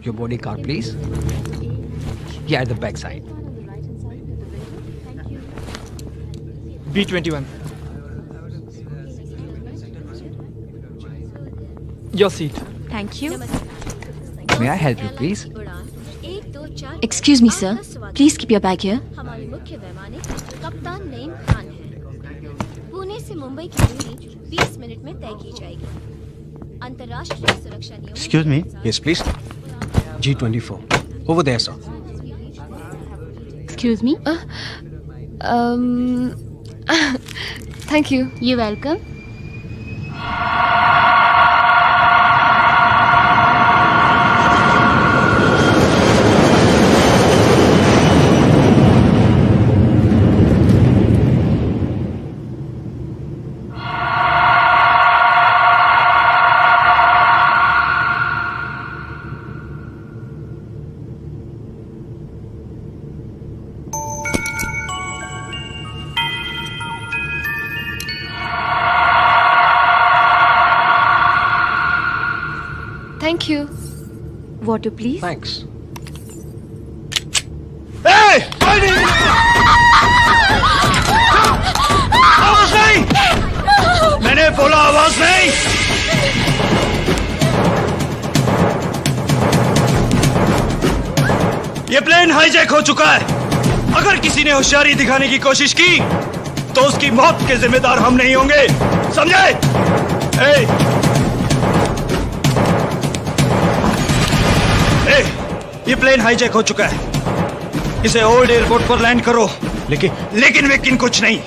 your body card, please. Yeah, at the back side. B21. Your seat. Thank you. May I help you, please? Excuse me, sir. Please keep your bag here. हमारी मुख्य वैमानिक कप्तान नईम खान है। पुणे से मुंबई की दूरी 20 minute में तय की जाएगी। अंतर्राष्ट्रीय सुरक्षा नियमों Excuse me. Yes, please. G24. Over there, sir. Excuse me. Thank you. You're welcome. Thank you. Water, please. Thanks. Hey! आवाज नहीं! मैंने बोला आवाज नहीं! ये प्लेन हाईजैक हो चुका है। अगर किसी ने होशियारी दिखाने की कोशिश की तो उसकी मौत के जिम्मेदार हम नहीं होंगे, समझे? ये प्लेन हाईजैक हो चुका है। इसे ओल्ड एयरपोर्ट पर लैंड करो। लेकिन कुछ नहीं।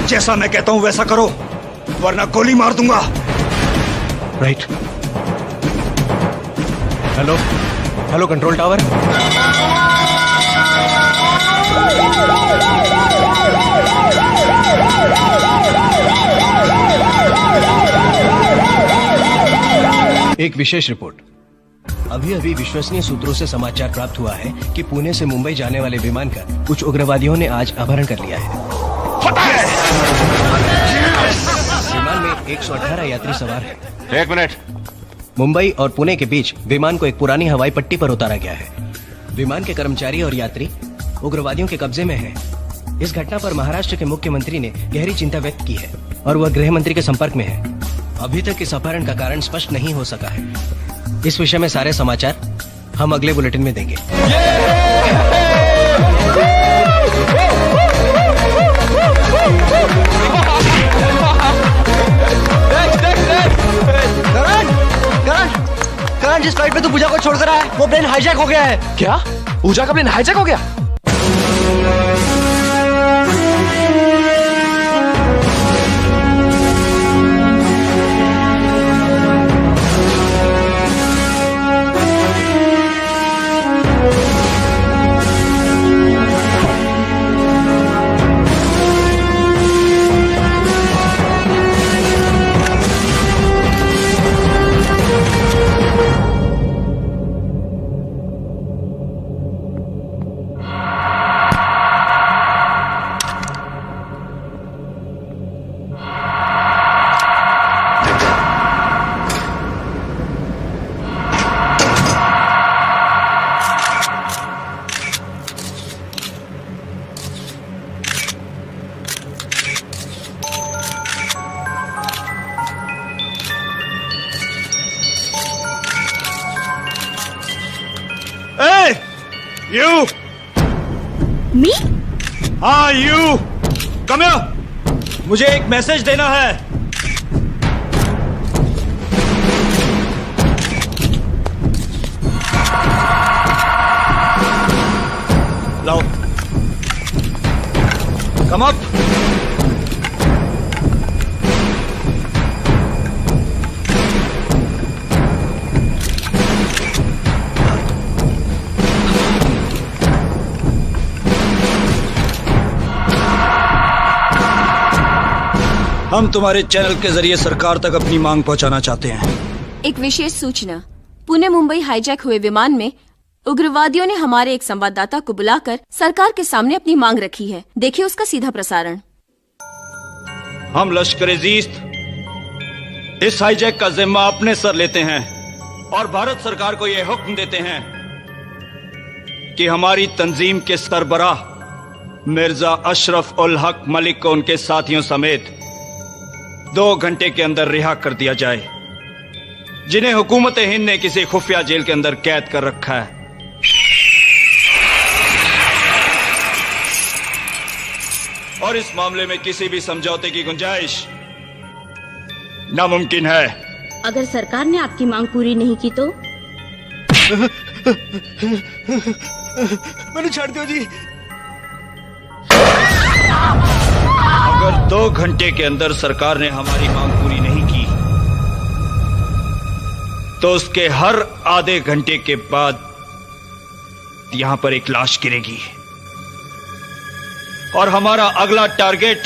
जैसा मैं कहता हूं वैसा करो, वरना गोली मार दूंगा। राइट। Hello control tower. एक विशेष रिपोर्ट। अभी विश्वसनीय सूत्रों से समाचार प्राप्त हुआ है कि पुणे से मुंबई जाने वाले विमान का कुछ उग्रवादियों ने आज अपहरण कर लिया है। विमान में 118 यात्री सवार हैं। 1 मिनट। मुंबई और पुणे के बीच विमान को एक पुरानी हवाई पट्टी पर उतारा गया है। विमान के कर्मचारी और यात्री उग्रवादियों के कब्जे में हैं। इस घटना पर महाराष्ट्र के मुख्यमंत्री ने गहरी चिंता व्यक्त की है और वह गृह मंत्री के संपर्क में है। अभी तक इस अपहरण का कारण स्पष्ट नहीं हो सका है। इस विषय में सारे समाचार हम अगले बुलेटिन में देंगे। करण, जिस फ्लाइट में तू पूजा को छोड़कर आया वो प्लेन हाईजैक हो गया है। क्या? पूजा का प्लेन हाईजैक हो गया? You! Me? हाँ, you! Come here! मुझे एक मैसेज देना है। लाओ। Come up! हम तुम्हारे चैनल के जरिए सरकार तक अपनी मांग पहुंचाना चाहते हैं। एक विशेष सूचना। पुणे मुंबई हाईजैक हुए विमान में उग्रवादियों ने हमारे एक संवाददाता को बुलाकर सरकार के सामने अपनी मांग रखी है। देखिए उसका सीधा प्रसारण। हम लश्कर-ए-ज़ीस्त इस हाईजैक का जिम्मा अपने सर लेते हैं और भारत सरकार को यह हुक्म देते हैं कि हमारी तंजीम के सरबराह मिर्जा अशरफ उल हक मलिक को उनके साथियों समेत 2 घंटे के अंदर रिहा कर दिया जाए, जिन्हें हुकूमत हिंद ने किसी खुफिया जेल के अंदर कैद कर रखा है। और इस मामले में किसी भी समझौते की गुंजाइश नामुमकिन है। अगर सरकार ने आपकी मांग पूरी नहीं की तो? मैंने छोड़ दिया जी। अगर 2 घंटे के अंदर सरकार ने हमारी मांग पूरी नहीं की तो उसके हर आधे घंटे के बाद यहां पर एक लाश गिरेगी और हमारा अगला टारगेट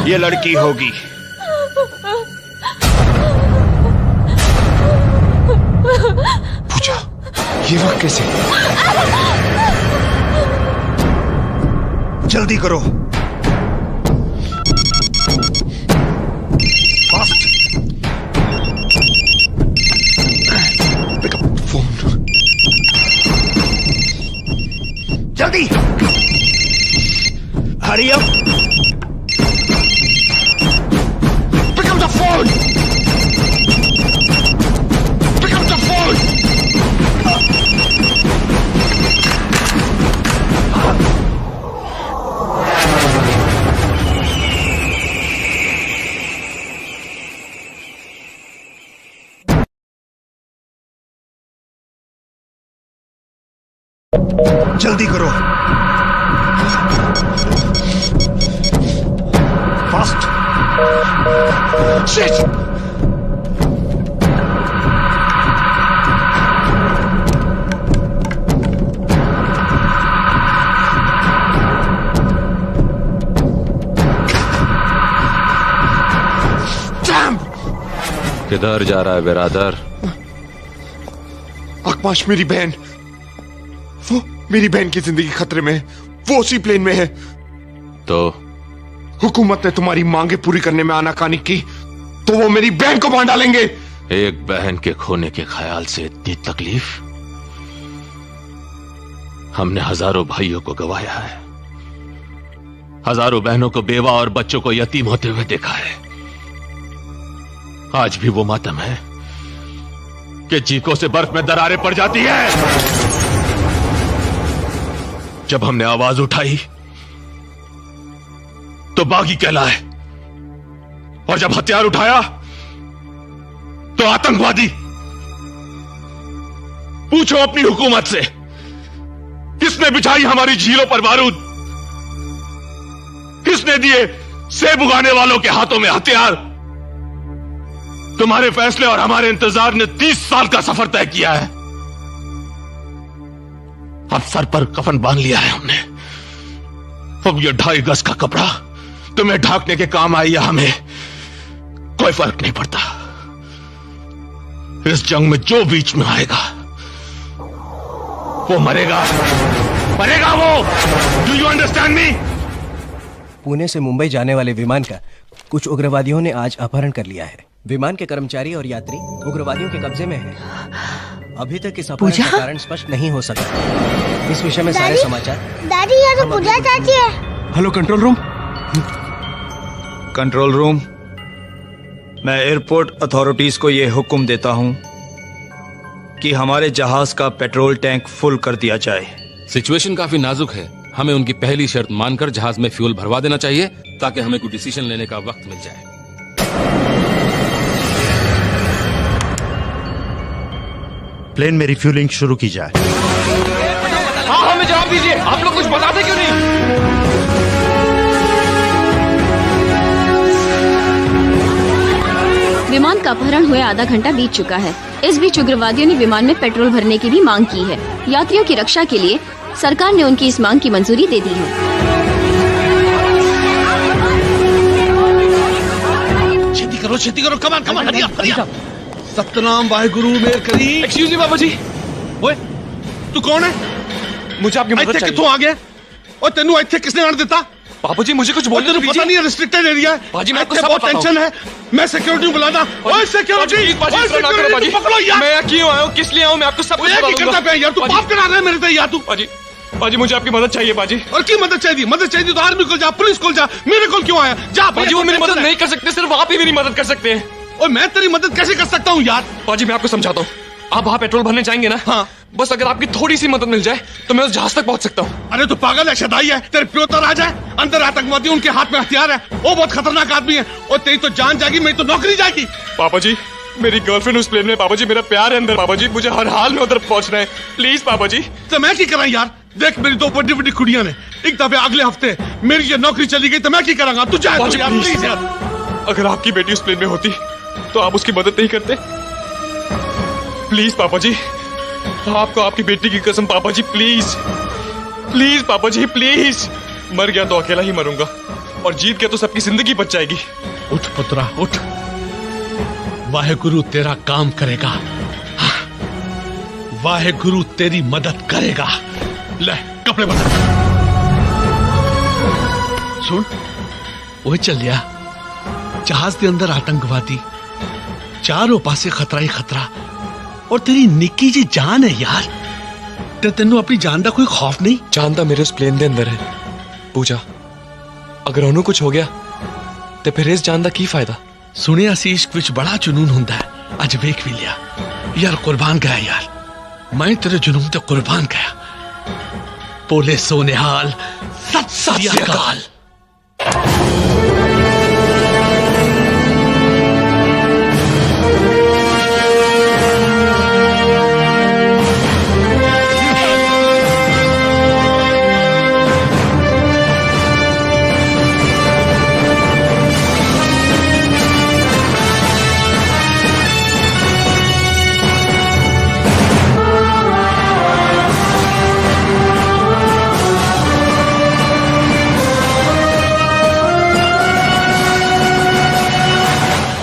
ये लड़की होगी। पूजा, ये वक्त कैसे? जल्दी करो, फास्ट। Pick up phone. जल्दी, hurry up. Pick up the phone. Pick up the phone. जल्दी करो, फास्ट। शिट! किधर जा रहा है बिरादर? आकाश, मेरी बहन, वो मेरी बहन की जिंदगी खतरे में है। वो उसी प्लेन में है। तो हुकूमत ने तुम्हारी मांगे पूरी करने में आनाकानी की तो वो मेरी बहन को मार डालेंगे। एक बहन के खोने के ख्याल से इतनी तकलीफ? हमने हजारों भाइयों को गंवाया है, हजारों बहनों को बेवा और बच्चों को यतीम होते हुए देखा है। आज भी वो मातम है कि चीखों से बर्फ में दरारें पड़ जाती है। जब हमने आवाज उठाई तो बागी कहलाए, और जब हथियार उठाया तो आतंकवादी। पूछो अपनी हुकूमत से, किसने बिछाई हमारी झीलों पर बारूद? किसने दिए सेब उगाने वालों के हाथों में हथियार? तुम्हारे फैसले और हमारे इंतजार ने 30 साल का सफर तय किया है। अब सर पर कफन बांध लिया है हमने। अब ये 2.5 गज का कपड़ा तुम्हें ढांकने के काम आई या हमें, कोई फर्क नहीं पड़ता। इस जंग में जो बीच में आएगा वो मरेगा, मरेगा वो। Do you understand me? Pune से मुंबई जाने वाले विमान का कुछ उग्रवादियों ने आज अपहरण कर लिया है। विमान के कर्मचारी और यात्री उग्रवादियों के कब्जे में हैं। अभी तक इस अपहरण का कारण स्पष्ट नहीं हो सका। इस विषय में सारे समाचार। दादी, ये तो पूजा चाची है। Hello control room. Control room, मैं एयरपोर्ट अथॉरिटीज को यह हुक्म देता हूं कि हमारे जहाज का पेट्रोल टैंक फुल कर दिया जाए। सिचुएशन काफी नाजुक है। हमें उनकी पहली शर्त मानकर जहाज में फ्यूल भरवा देना चाहिए ताकि हमें कोई डिसीजन लेने का वक्त मिल जाए। प्लेन में रिफ्यूलिंग शुरू की जाए। हाँ, हमें जवाब दीजिए, आप लोग कुछ बताते क्यों नहीं? विमान का अपहरण हुए आधा घंटा बीत चुका है। इस बीच उग्रवादियों ने विमान में पेट्रोल भरने की भी मांग की है। यात्रियों की रक्षा के लिए सरकार ने उनकी इस मांग की मंजूरी दे दी है। छेती करो, कमान कमान, हरिया हरिया। सतनाम वाहेगुरु मेर करी। एक्सक्यूज मी बाबू जी। ओए, तू कौन है? मुझे आपकी मदद चाहिए। कित्थों आ गया? और तेनू इत्थे किसने आने दिता? पापा जी मुझे कुछ बोलने तेरे पता नहीं है रिस्ट्रिक्टेड एरिया है। पाजी मैं आपको सब बहुत बताता टेंशन है। मैं सिक्योरिटी बुलाता। ओए सिक्योरिटी, पकड़ो यार। मैं क्यों आया हूँ, किस लिए आया हूँ, मैं आपको सब कुछ बता दूंगा। करता पे यार, तू पाप करा रहा है मेरे से यार तू। पाजी मुझे आपकी मदद चाहिए पाजी। और की मदद चाहिए? मदद चाहिए तो आर्मी को जा, पुलिस को जा, मेरे को क्यों आया? जा पाजी, वो मेरी मदद नहीं कर सकते, सिर्फ आप ही मेरी मदद कर सकते हैं। और मैं तेरी मदद कैसे कर सकता हूँ यार? पाजी मैं आपको समझाता हूँ। आप वहाँ पेट्रोल भरने जाएंगे ना? हाँ। बस अगर आपकी थोड़ी सी मदद मिल जाए तो मैं उस जहाज तक पहुँच सकता हूँ। अरे तू पागल है, शदाई है, तेरे प्यो तो राजा है, अंदर आतंकवादी उनके हाथ में हथियार है, वो बहुत खतरनाक आदमी है, और तेरी तो जान जाएगी, मेरी तो नौकरी जाएगी। पापा जी मेरी गर्लफ्रेंड उस प्लेन में, पापा जी मेरा प्यार है अंदर, पापा जी मुझे हर हाल में उधर पहुंचना है, प्लीज पापा जी। तो मैं क्या करा यार? देख मेरी दो बड़ी बड़ी कुड़ियां ने, एक दफे अगले हफ्ते मेरी ये नौकरी चली गई तो मैं क्या करांगा? तू जा यार, प्लीज यार। अगर आपकी बेटी उस प्लेन में होती तो आप उसकी मदद नहीं करते? प्लीज पापा जी, आपको आपकी बेटी की कसम पापा जी, प्लीज प्लीज पापा जी प्लीज। मर गया तो अकेला ही मरूंगा और जीत गया तो सबकी जिंदगी बच जाएगी। उठ पुत्रा उठ, वाहेगुरु तेरा काम करेगा, वाहेगुरु तेरी मदद करेगा। ले कपड़े बदल। सुन वो चल लिया जहाज के अंदर आतंकवादी, चारों पासे खतरा ही खतरा, और तेरी निक्की जी जान है यार, ते तेनू अपनी जान का कोई खौफ नहीं? जान तो मेरे उस प्लेन के अंदर है पूजा, अगर उन्होंने कुछ हो गया तो फिर इस जान का की फायदा? सुनिया सी इश्क विच बड़ा जुनून हुंदा है, अज वेख भी लिया यार, कुर्बान गया यार, मैं तेरे जुनून ते कुर्बान गया। बोले सोनेहाल सत श्री अकाल।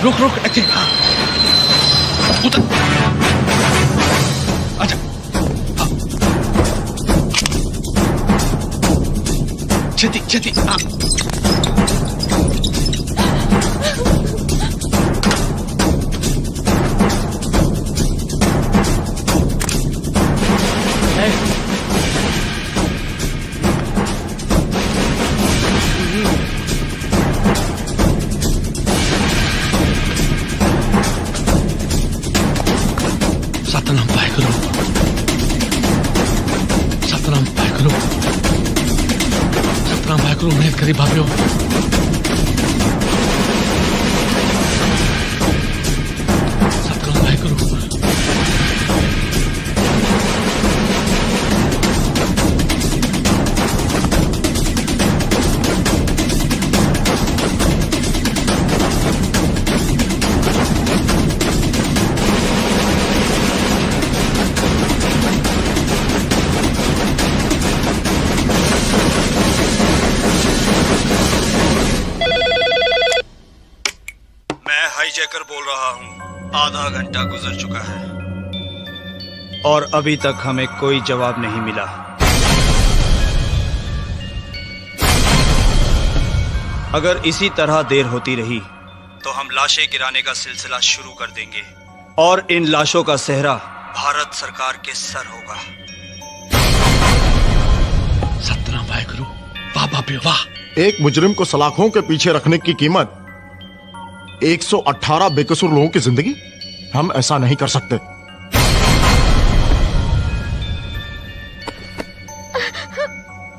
रुक रुक, अच्छे उतर, अच्छा छेती छेती। सतनाम वाहेगुरु, सतनाम वाहेगुरु, सतनाम वाहेगुरु, उम्मीद करी भाभ्यो। सतनाम वाहेगुरु। हाईजैकर बोल रहा हूं, आधा घंटा गुजर चुका है और अभी तक हमें कोई जवाब नहीं मिला। अगर इसी तरह देर होती रही तो हम लाशें गिराने का सिलसिला शुरू कर देंगे और इन लाशों का सेहरा भारत सरकार के सर होगा। सतनाम वाहेगुरु, वाह बाबे वाह। एक मुजरिम को सलाखों के पीछे रखने की कीमत 118 बेकसूर लोगों की जिंदगी। हम ऐसा नहीं कर सकते।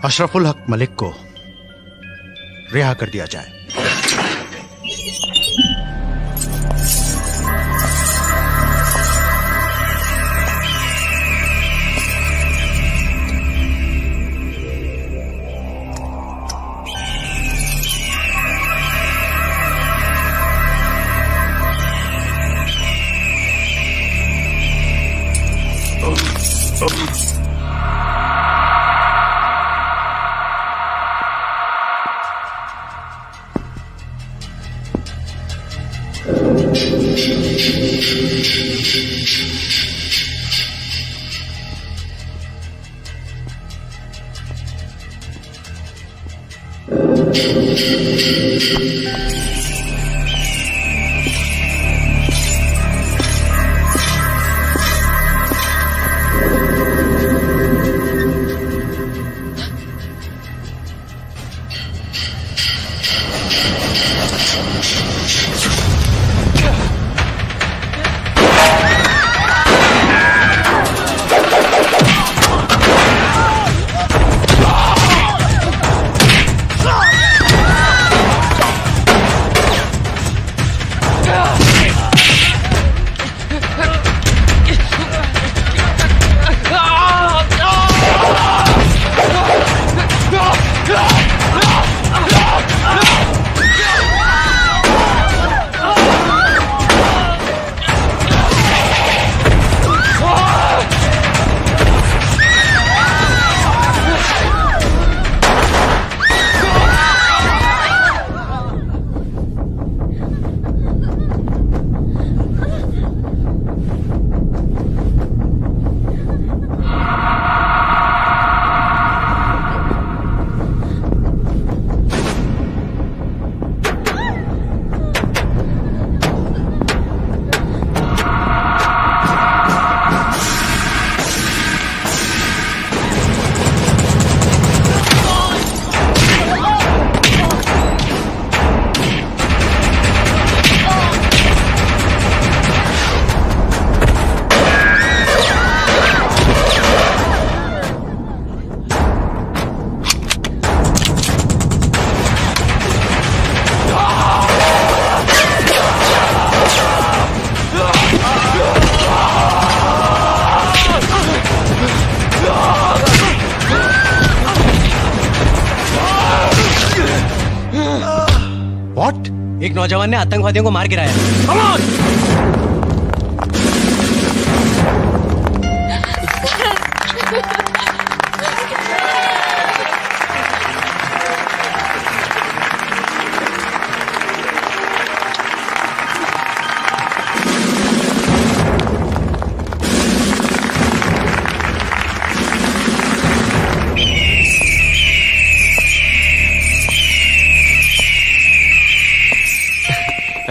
अशरफुल हक मलिक को रिहा कर दिया जाए। एक नौजवान ने आतंकवादियों को मार गिराया।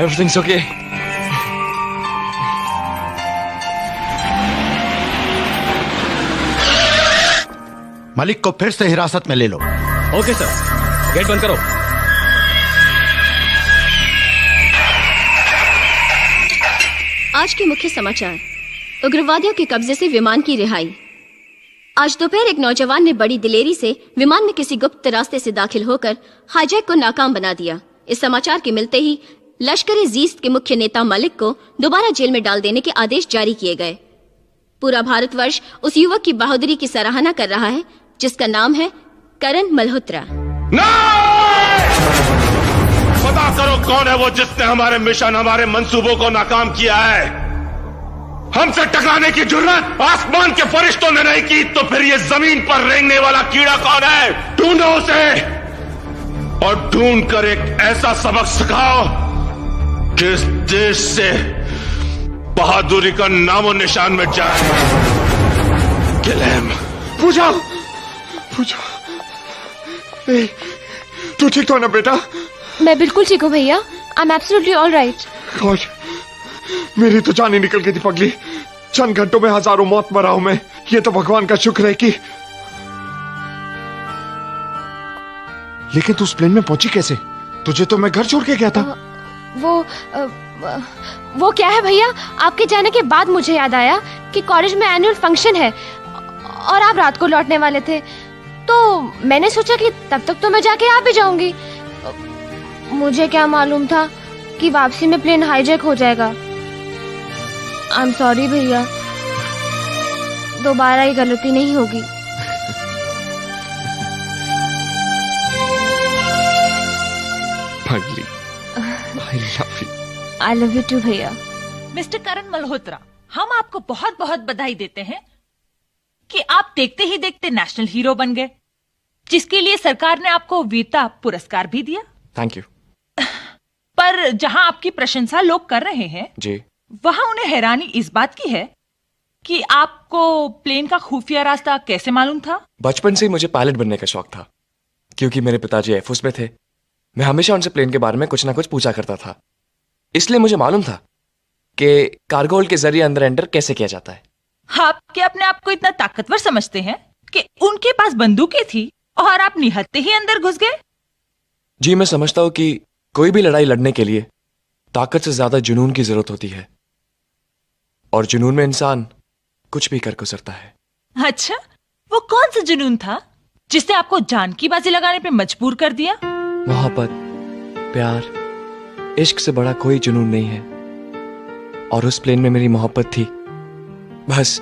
Everything's okay. मलिक को फिर से हिरासत में ले लो। ओके सर, गेट बंद करो। आज के मुख्य समाचार। उग्रवादियों के कब्जे से विमान की रिहाई। आज दोपहर एक नौजवान ने बड़ी दिलेरी से विमान में किसी गुप्त रास्ते से दाखिल होकर हाईजैक को नाकाम बना दिया। इस समाचार के मिलते ही लश्कर-ए-जीस्त के मुख्य नेता मलिक को दोबारा जेल में डाल देने के आदेश जारी किए गए। पूरा भारतवर्ष उस युवक की बहादुरी की सराहना कर रहा है जिसका नाम है करण मल्होत्रा। पता करो कौन है वो जिसने हमारे मिशन, हमारे मंसूबों को नाकाम किया है। हमसे टकराने की जुर्रत आसमान के फरिश्तों ने नहीं की तो फिर ये जमीन पर रेंगने वाला कीड़ा कौन है? ढूंढो उसे और ढूंढ कर एक ऐसा सबक सिखाओ जिस देश से बहादुरी का नामो निशान मिट जाए। पूजा, पूजा, तू ठीक तो है ना बेटा? मैं बिल्कुल ठीक हूँ भैया। I am absolutely all right. God, मेरी तो जान ही निकल गई थी पगली। चंद घंटों में हजारों मौत मरा हूं मैं। ये तो भगवान का शुक्र है कि। लेकिन तू उस प्लेन में पहुंची कैसे? तुझे तो मैं घर छोड़ के गया था। वो क्या है भैया, आपके जाने के बाद मुझे याद आया कि कॉलेज में एनुअल फंक्शन है और आप रात को लौटने वाले थे, तो मैंने सोचा कि तब तक तो मैं जाके आ भी जाऊंगी। मुझे क्या मालूम था कि वापसी में प्लेन हाईजैक हो जाएगा। आई एम सॉरी भैया, दोबारा ये गलती नहीं होगी। I love you too भैया। मिस्टर करण मल्होत्रा, हम आपको बहुत बहुत बधाई देते हैं कि आप देखते ही देखते नेशनल हीरो बन गए, जिसके लिए सरकार ने आपको वीरता पुरस्कार भी दिया। Thank you. पर जहां आपकी प्रशंसा लोग कर रहे हैं जी, वहां उन्हें हैरानी इस बात की है कि आपको प्लेन का खुफिया रास्ता कैसे मालूम था? बचपन से ही मुझे पायलट बनने का शौक था, क्योंकि मेरे पिताजी एयरफोर्स में थे मैं हमेशा उनसे प्लेन के बारे में कुछ ना कुछ पूछा करता था, इसलिए मुझे मालूम था कि कार्गो होल्ड के जरिए अंदर एंटर कैसे किया जाता है। आप क्या अपने आप को इतना ताकतवर समझते हैं कि उनके पास बंदूकें थी और आप निहत्ते ही अंदर घुस गए? जी, मैं समझता हूं कि कोई भी लड़ाई लड़ने के लिए ताकत से ज्यादा जुनून की जरूरत होती है, और जुनून में इंसान कुछ भी कर गुजरता है। अच्छा, वो कौन सा जुनून था जिसने आपको जान की बाजी लगाने पे मजबूर कर दिया? मोहब्बत, प्यार, इश्क से बड़ा कोई जुनून नहीं है, और उस प्लेन में मेरी मोहब्बत थी, बस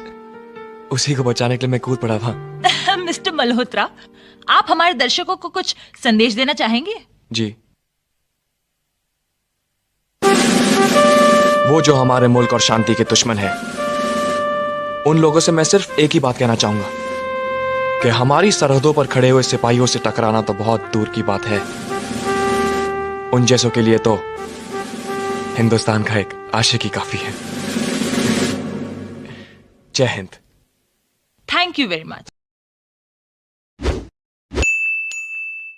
उसी को बचाने के लिए मैं कूद पड़ा था। मिस्टर मल्होत्रा, आप हमारे दर्शकों को कुछ संदेश देना चाहेंगे? जी, वो जो हमारे मुल्क और शांति के दुश्मन है, उन लोगों से मैं सिर्फ एक ही बात कहना चाहूंगा कि हमारी सरहदों पर खड़े हुए सिपाहियों से टकराना तो बहुत दूर की बात है, उन जैसों के लिए तो हिंदुस्तान का एक आशिकी काफी है। जय Hind. Thank you very much.